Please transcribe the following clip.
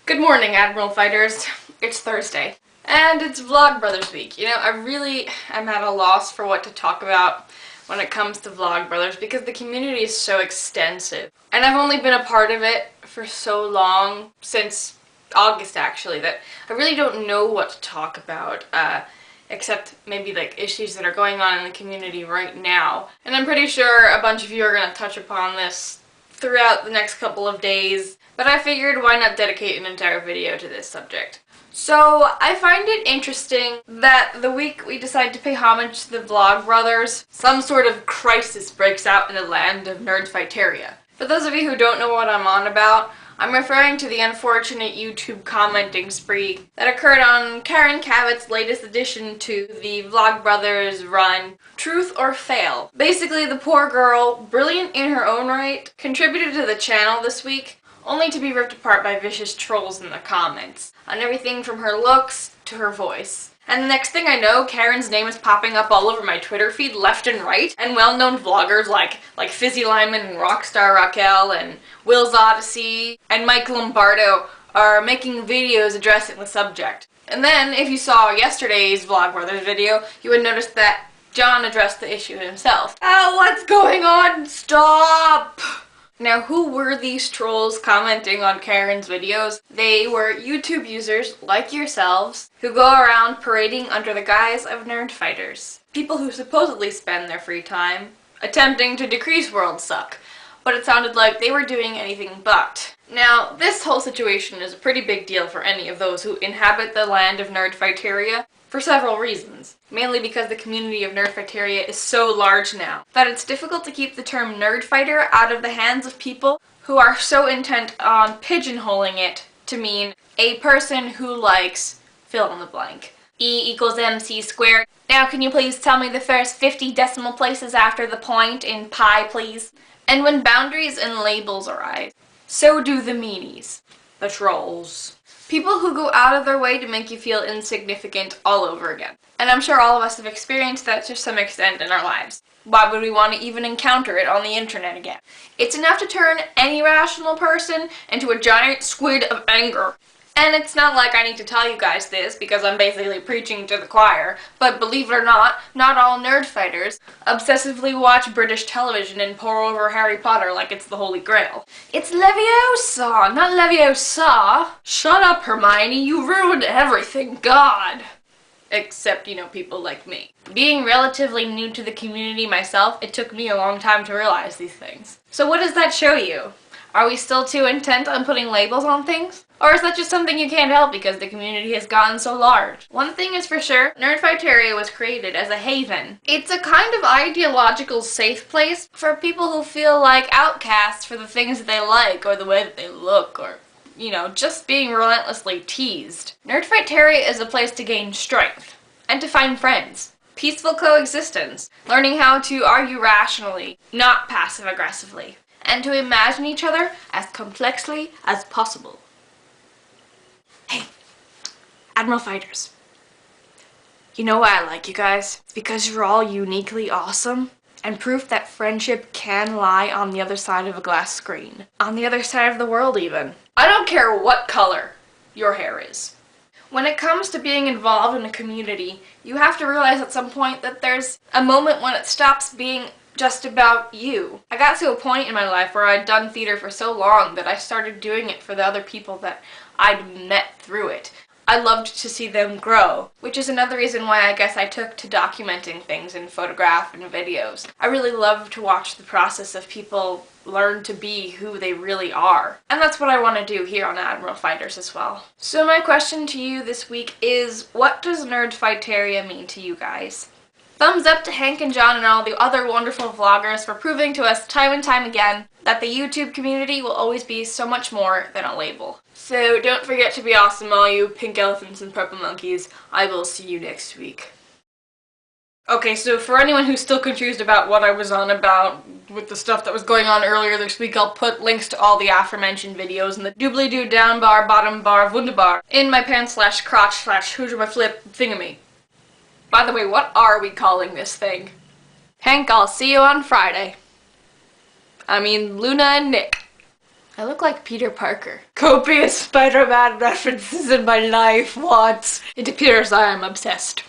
Good morning, Admiral Fighters. It's Thursday, and it's Vlogbrothers week. You know, I really am at a loss for what to talk about when it comes to Vlogbrothers because the community is so extensive. And I've only been a part of it for so long, since August actually, that I really don't know what to talk about, except maybe like issues that are going on in the community right now. And I'm pretty sure a bunch of you are going to touch upon this throughout the next couple of days, but I figured why not dedicate an entire video to this subject. So I find it interesting that the week we decide to pay homage to the Vlogbrothers, some sort of crisis breaks out in the land of Nerdfighteria. For those of you who don't know what I'm on about, I'm referring to the unfortunate YouTube commenting spree that occurred on Karen Cabot's latest addition to the Vlogbrothers run, Truth or Fail. Basically, the poor girl, brilliant in her own right, contributed to the channel this week, only to be ripped apart by vicious trolls in the comments, on everything from her looks to her voice. And the next thing I know, Karen's name is popping up all over my Twitter feed left and right, and well-known vloggers like Fizzy Lyman and Rockstar Raquel and Willsodyssey and Mike Lombardo are making videos addressing the subject. And then, if you saw yesterday's Vlogbrothers video, you would notice that John addressed the issue himself. Oh, what's going on? Stop! Now, who were these trolls commenting on Karen's videos? They were YouTube users like yourselves who go around parading under the guise of Nerdfighters. People who supposedly spend their free time attempting to decrease world suck, but it sounded like they were doing anything but. Now, this whole situation is a pretty big deal for any of those who inhabit the land of Nerdfighteria, for several reasons. Mainly because the community of Nerdfighteria is so large now that it's difficult to keep the term nerdfighter out of the hands of people who are so intent on pigeonholing it to mean a person who likes fill in the blank. E = MC squared. Now can you please tell me the first 50 decimal places after the point in pi, please? And when boundaries and labels arise, so do the meanies, the trolls. People who go out of their way to make you feel insignificant all over again. And I'm sure all of us have experienced that to some extent in our lives. Why would we want to even encounter it on the internet again? It's enough to turn any rational person into a giant squid of anger. And it's not like I need to tell you guys this because I'm basically preaching to the choir, but believe it or not all nerdfighters obsessively watch British television and pore over Harry Potter like it's the Holy Grail. It's Leviosa, not Leviosa. Shut up, Hermione, you ruined everything, God. Except, you know, people like me. Being relatively new to the community myself, it took me a long time to realize these things. So what does that show you? Are we still too intent on putting labels on things? Or is that just something you can't help because the community has gotten so large? One thing is for sure, Nerdfighteria was created as a haven. It's a kind of ideological safe place for people who feel like outcasts for the things that they like or the way that they look or, you know, just being relentlessly teased. Nerdfighteria is a place to gain strength and to find friends. Peaceful coexistence, learning how to argue rationally, not passive-aggressively, and to imagine each other as complexly as possible. Hey, Admiral Fighters. You know why I like you guys? It's because you're all uniquely awesome and proof that friendship can lie on the other side of a glass screen. On the other side of the world, even. I don't care what color your hair is. When it comes to being involved in a community, you have to realize at some point that there's a moment when it stops being just about you. I got to a point in my life where I'd done theater for so long that I started doing it for the other people that I'd met through it. I loved to see them grow, which is another reason why I guess I took to documenting things in photograph and videos. I really love to watch the process of people learn to be who they really are. And that's what I want to do here on Admiral Fighters as well. So my question to you this week is, what does Nerdfighteria mean to you guys? Thumbs up to Hank and John and all the other wonderful vloggers for proving to us time and time again that the YouTube community will always be so much more than a label. So don't forget to be awesome, all you pink elephants and purple monkeys. I will see you next week. Okay, so for anyone who's still confused about what I was on about with the stuff that was going on earlier this week, I'll put links to all the aforementioned videos in the doobly-doo down bar, bottom bar, wunderbar in my pants/crotch/who's-my-flip thingamy. By the way, what are we calling this thing? Hank, I'll see you on Friday. I mean, Luna and Nick. I look like Peter Parker. Copious Spider-Man references in my life, what? It appears I am obsessed.